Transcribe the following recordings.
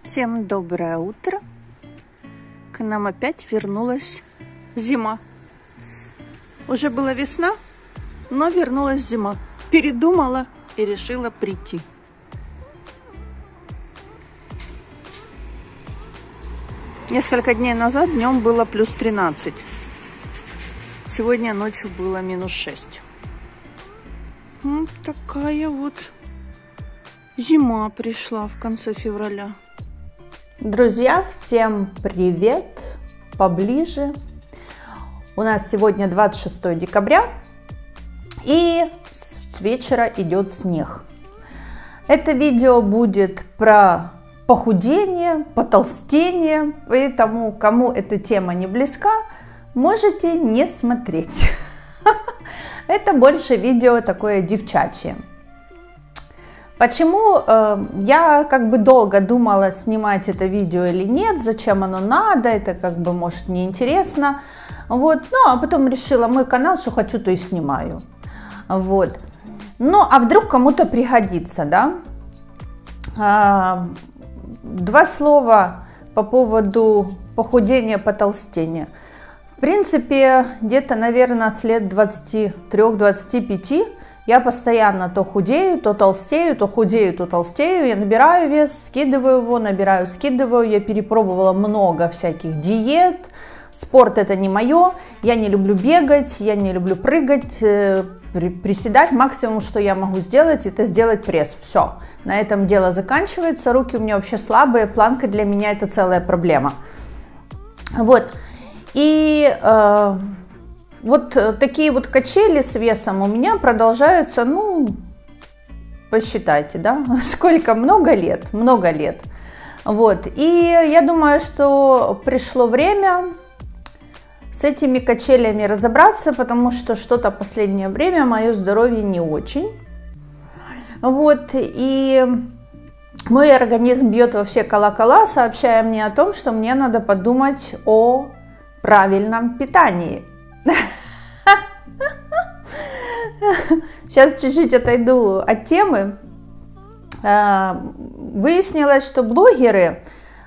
Всем доброе утро. К нам опять вернулась зима. Уже была весна, но вернулась зима. Передумала и решила прийти. Несколько дней назад днем было плюс 13. Сегодня ночью было минус 6. Вот такая вот зима пришла в конце февраля. Друзья, всем привет! Поближе. У нас сегодня 26 декабря, и с вечера идет снег. Это видео будет про похудение, потолстение, поэтому, кому эта тема не близка, можете не смотреть. Это больше видео такое девчачье. Почему я долго думала, снимать это видео или нет, зачем оно надо, это может неинтересно. Вот. Ну, а потом решила, мой канал, что хочу, то и снимаю. Вот. Ну, а вдруг кому-то пригодится, да? Два слова по поводу похудения, потолстения. В принципе, где-то, наверное, с лет 23-25 я постоянно то худею, то толстею, то худею, то толстею. Я набираю вес, скидываю его, набираю, скидываю. Я перепробовала много всяких диет. Спорт это не мое. Я не люблю бегать, я не люблю прыгать, приседать. Максимум, что я могу сделать, это сделать пресс. Все. На этом дело заканчивается. Руки у меня вообще слабые. Планка для меня это целая проблема. Вот. И вот такие вот качели с весом у меня продолжаются, ну, посчитайте, да, сколько, много лет. Вот, и я думаю, что пришло время с этими качелями разобраться, потому что что-то в последнее время мое здоровье не очень. Вот, и мой организм бьет во все колокола, сообщая мне о том, что мне надо подумать о правильном питании. Сейчас чуть-чуть отойду от темы. Выяснилось, что блогеры,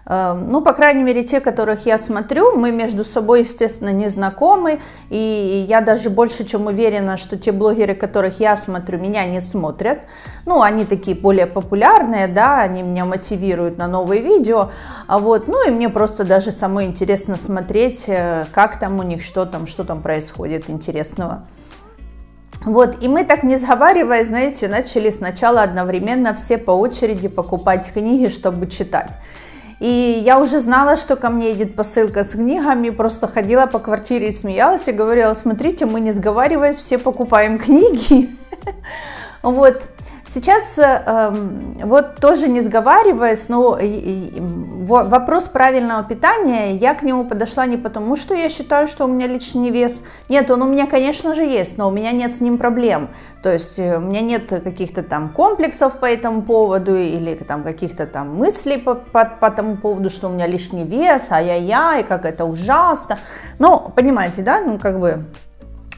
ну, по крайней мере, те, которых я смотрю, мы между собой, естественно, не знакомы, и я даже больше чем уверена, что те блогеры, которых я смотрю, меня не смотрят. Ну, они такие более популярные, да, они меня мотивируют на новые видео, вот, ну, и мне просто даже самой интересно смотреть, как там у них, что там происходит интересного. Вот, и мы так, не сговариваясь, знаете, начали сначала одновременно все по очереди покупать книги, чтобы читать. И я уже знала, что ко мне едет посылка с книгами, просто ходила по квартире и смеялась, и говорила, смотрите, мы не сговариваясь, все покупаем книги. Вот. Сейчас вот тоже не сговариваясь, но вопрос правильного питания, я к нему подошла не потому, что я считаю, что у меня лишний вес. Нет, он у меня, конечно же, есть, но у меня нет с ним проблем. То есть у меня нет каких-то там комплексов по этому поводу или там каких-то там мыслей по тому поводу, что у меня лишний вес, ай-яй-яй, как это ужасно. Ну, понимаете, да, ну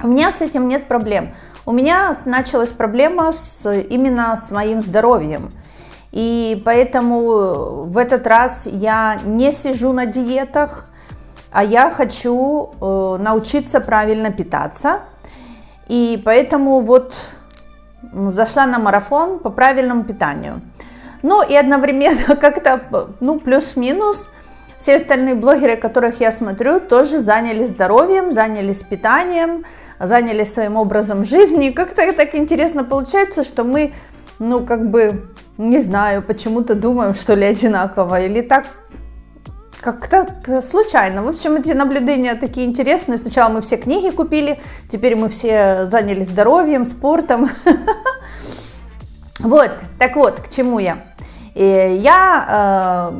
у меня с этим нет проблем. У меня началась проблема именно с моим здоровьем. И поэтому в этот раз я не сижу на диетах, а я хочу научиться правильно питаться. И поэтому вот зашла на марафон по правильному питанию. Ну и одновременно как-то, ну, плюс-минус, все остальные блогеры, которых я смотрю, тоже занялись здоровьем, занялись питанием, занялись своим образом жизни. Как-то так интересно получается, что мы, ну, не знаю, почему-то думаем, что ли, одинаково, или так как-то случайно. В общем, эти наблюдения такие интересные. Сначала мы все книги купили, теперь мы все занялись здоровьем, спортом. Вот, так вот, к чему я? И я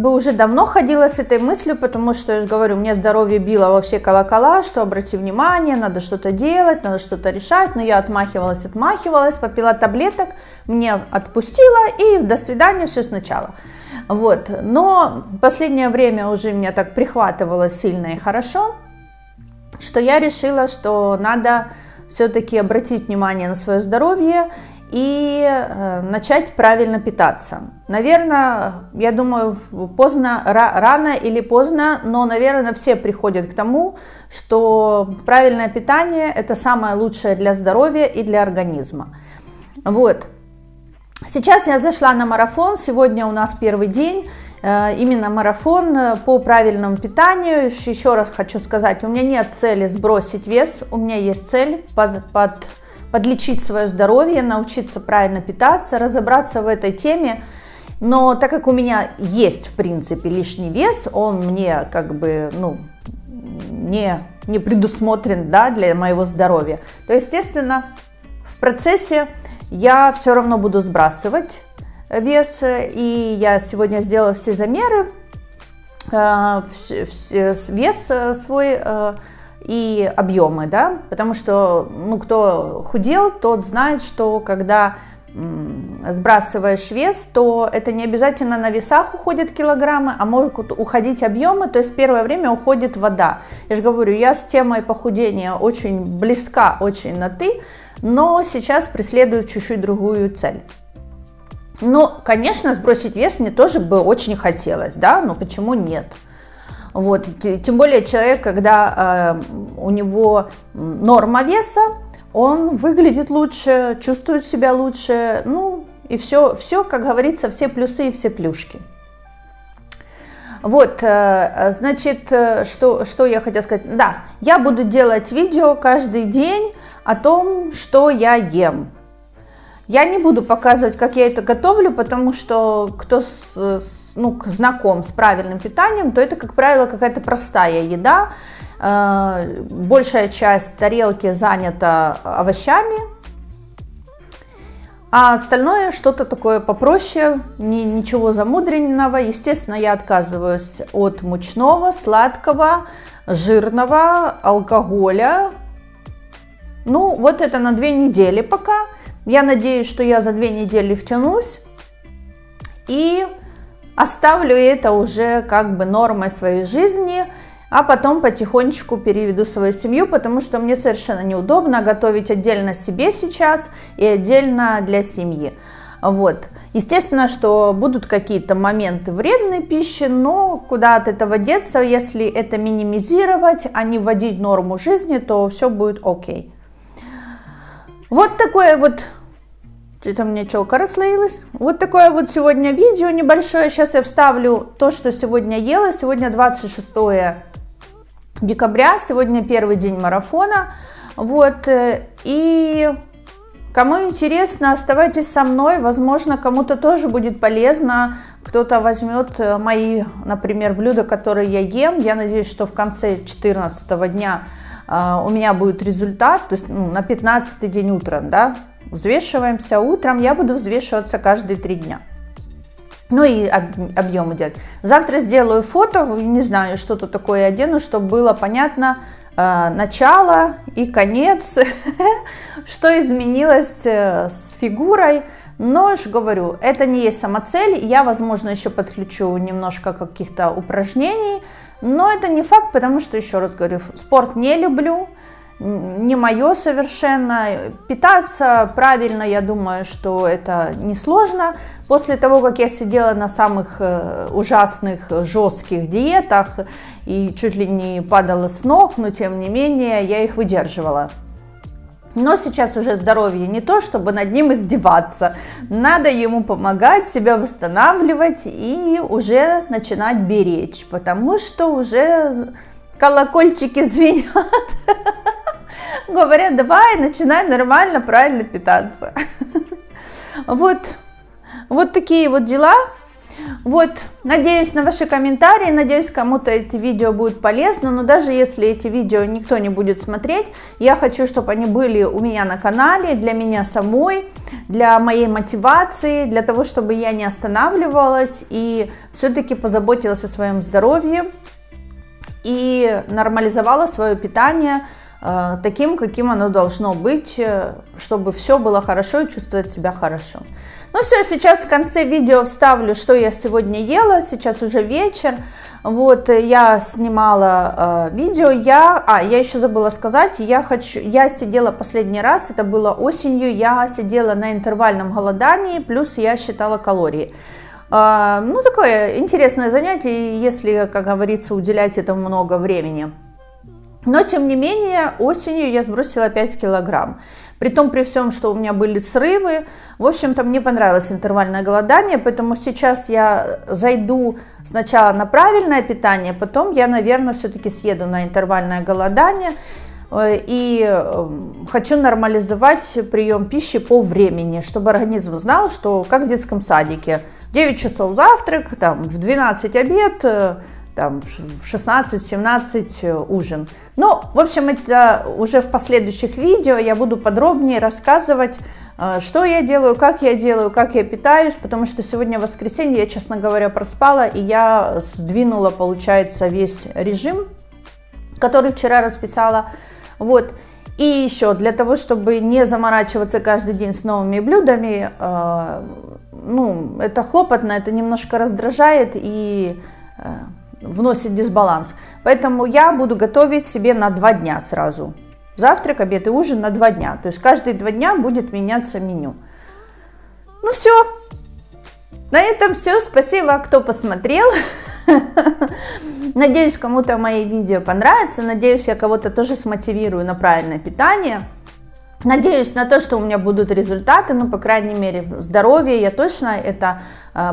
уже давно ходила с этой мыслью, потому что, я же говорю, мне здоровье било во все колокола, что обрати внимание, надо что-то делать, надо что-то решать, но я отмахивалась, попила таблеток, мне отпустила и до свидания, все сначала. Вот. Но в последнее время уже меня так прихватывало сильно и хорошо, что я решила, что надо все-таки обратить внимание на свое здоровье и начать правильно питаться. Наверное, я думаю, рано или поздно, но, наверное, все приходят к тому, что правильное питание – это самое лучшее для здоровья и для организма. Вот. Сейчас я зашла на марафон, сегодня у нас первый день, именно марафон по правильному питанию. Еще раз хочу сказать, у меня нет цели сбросить вес, у меня есть цель подлечить свое здоровье, научиться правильно питаться, разобраться в этой теме. Но так как у меня есть, в принципе, лишний вес, он мне как бы, не предусмотрен, да, для моего здоровья, то, естественно, в процессе я все равно буду сбрасывать вес. И я сегодня сделала все замеры, вес свой и объемы, да, потому что, кто худел, тот знает, что когда сбрасываешь вес, то это не обязательно на весах уходят килограммы, а могут уходить объемы, то есть первое время уходит вода. Я же говорю, я с темой похудения очень близка, очень на «ты», но сейчас преследую чуть-чуть другую цель. Но, конечно, сбросить вес мне тоже бы очень хотелось, да, но почему нет? Вот, тем более человек, когда у него норма веса, он выглядит лучше, чувствует себя лучше, и все, как говорится, все плюсы и все плюшки. Вот, значит, что я хотела сказать? Да, я буду делать видео каждый день о том, что я ем. Я не буду показывать, как я это готовлю, потому что кто знаком с правильным питанием, то это, как правило, какая-то простая еда. Большая часть тарелки занята овощами, а остальное что-то такое попроще, ничего замудренного. Естественно, я отказываюсь от мучного, сладкого, жирного, алкоголя. Вот это на 2 недели пока. Я надеюсь, что я за 2 недели втянусь и оставлю это уже как бы нормой своей жизни, а потом потихонечку переведу свою семью, потому что мне совершенно неудобно готовить отдельно себе сейчас и отдельно для семьи. Вот. Естественно, что будут какие-то моменты вредной пищи, но куда от этого деться, если это минимизировать, а не вводить норму жизни, то все будет окей. Вот такое вот, что-то у меня челка расслоилась. Вот такое вот сегодня видео небольшое. Сейчас я вставлю то, что сегодня ела. Сегодня 26 декабря, сегодня первый день марафона. Вот, и кому интересно, оставайтесь со мной. Возможно, кому-то тоже будет полезно. Кто-то возьмет мои, например, блюда, которые я ем. Я надеюсь, что в конце 14-го дня у меня будет результат, то есть на 15-й день утром, да, взвешиваемся утром, я буду взвешиваться каждые 3 дня. И объемы делать. Завтра сделаю фото, не знаю, что-то такое одену, чтобы было понятно начало и конец, что изменилось с фигурой. Но, же говорю, это не есть самоцель, я, возможно, еще подключу немножко каких-то упражнений, но это не факт, потому что, еще раз говорю, спорт не люблю, не мое совершенно. Питаться правильно, я думаю, что это несложно. После того, как я сидела на самых ужасных, жестких диетах и чуть ли не падала с ног, но тем не менее я их выдерживала. Но сейчас уже здоровье не то, чтобы над ним издеваться. Надо ему помогать, себя восстанавливать и уже начинать беречь, потому что уже колокольчики звенят. Говорят, давай, начинай нормально, правильно питаться. Вот такие вот дела. Вот, надеюсь на ваши комментарии, надеюсь, кому-то эти видео будут полезны, но даже если эти видео никто не будет смотреть, я хочу, чтобы они были у меня на канале, для меня самой, для моей мотивации, для того, чтобы я не останавливалась и все-таки позаботилась о своем здоровье и нормализовала свое питание таким, каким оно должно быть, чтобы все было хорошо и чувствовать себя хорошо. Ну все, сейчас в конце видео вставлю, что я сегодня ела. Сейчас уже вечер. Вот, я снимала видео. Я еще забыла сказать, я сидела последний раз, это было осенью, я сидела на интервальном голодании, плюс я считала калории. Ну, такое интересное занятие, если, как говорится, уделять этому много времени. Но, тем не менее, осенью я сбросила 5 килограмм. Притом, при всем, что у меня были срывы. В общем-то, мне понравилось интервальное голодание, поэтому сейчас я зайду сначала на правильное питание, потом я, наверное, все-таки съеду на интервальное голодание. И хочу нормализовать прием пищи по времени, чтобы организм знал, что как в детском садике. В 9 часов завтрак, там, в 12 обед, там, в 16-17 ужин. Ну, в общем, это уже в последующих видео я буду подробнее рассказывать, что я делаю, как я питаюсь, потому что сегодня воскресенье, я, честно говоря, проспала, и я сдвинула, получается, весь режим, который вчера расписала. Вот. И еще для того, чтобы не заморачиваться каждый день с новыми блюдами, ну, это хлопотно, это немножко раздражает и вносит дисбаланс. Поэтому я буду готовить себе на 2 дня сразу. Завтрак, обед и ужин на 2 дня. То есть каждые 2 дня будет меняться меню. Ну все. На этом все. Спасибо, кто посмотрел. Надеюсь, кому-то мои видео понравится. Надеюсь, я кого-то тоже смотивирую на правильное питание. Надеюсь на то, что у меня будут результаты, ну, по крайней мере, здоровье, я точно это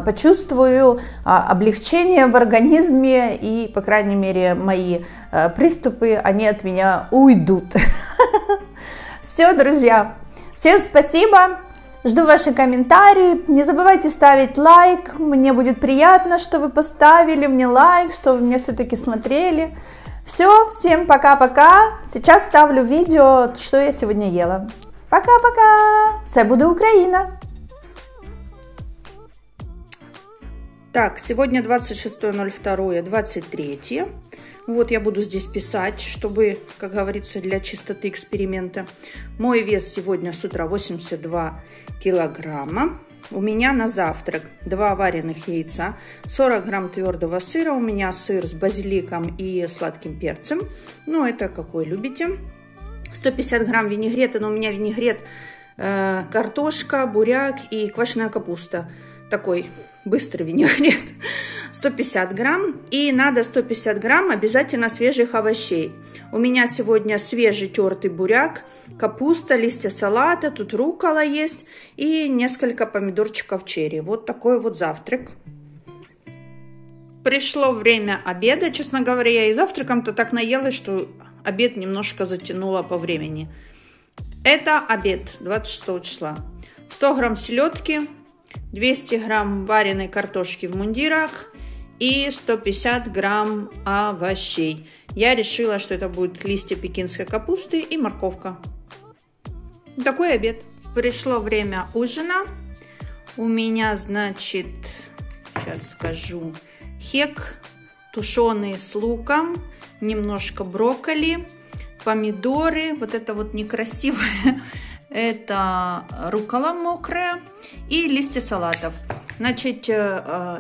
почувствую, облегчение в организме, и, по крайней мере, мои приступы, они от меня уйдут. Все, друзья, всем спасибо, жду ваши комментарии, не забывайте ставить лайк, мне будет приятно, что вы поставили мне лайк, что вы меня все-таки смотрели. Все, всем пока-пока. Сейчас ставлю видео, что я сегодня ела. Пока-пока. Все буде Україна. Так, сегодня 26.02.23. Вот я буду здесь писать, чтобы, как говорится, для чистоты эксперимента. Мой вес сегодня с утра 82 килограмма. У меня на завтрак 2 вареных яйца, 40 грамм твердого сыра, у меня сыр с базиликом и сладким перцем, ну это какой любите, 150 грамм винегрета, но у меня винегрет, картошка, буряк и квашеная капуста, такой быстрый винегрет, 150 грамм, и надо 150 грамм обязательно свежих овощей. У меня сегодня свежий тертый буряк, капуста, листья салата, тут руккола есть и несколько помидорчиков черри. Вот такой вот завтрак. Пришло время обеда. Честно говоря, я и завтраком-то так наелась, что обед немножко затянула по времени. Это обед 26 числа. 100 грамм селедки, 200 грамм вареной картошки в мундирах и 150 грамм овощей. Я решила, что это будет листья пекинской капусты и морковка. Такой обед. Пришло время ужина. У меня, значит, сейчас скажу, хек, тушеный с луком, немножко брокколи, помидоры, вот это вот некрасивое, это руккола мокрая и листья салатов. Значит,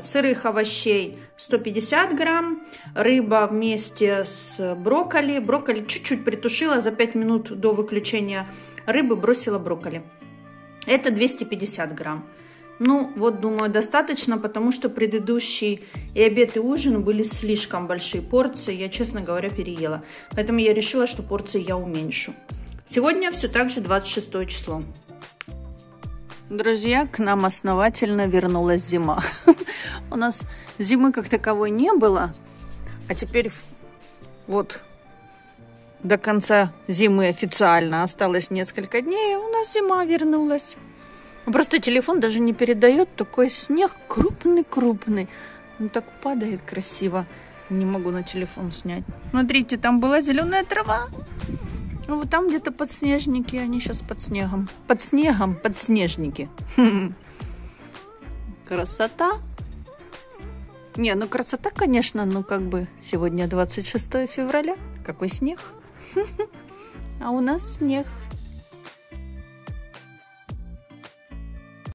сырых овощей 150 грамм, рыба вместе с брокколи. Брокколи чуть-чуть притушила, за 5 минут до выключения рыбы бросила брокколи. Это 250 грамм. Ну, вот, думаю, достаточно, потому что предыдущий и обед, и ужин были слишком большие порции. Я, честно говоря, переела. Поэтому я решила, что порции я уменьшу. Сегодня все так же 26 число. Друзья, к нам основательно вернулась зима. У нас зимы как таковой не было, а теперь вот до конца зимы официально осталось несколько дней, и у нас зима вернулась. Просто телефон даже не передает, такой снег крупный-крупный. Он так падает красиво. Не могу на телефон снять. Смотрите, там была зеленая трава. Вот там где-то подснежники, они сейчас под снегом. Под снегом подснежники. Красота. Не, ну красота, конечно, ну как бы сегодня 26 февраля. Какой снег. А у нас снег.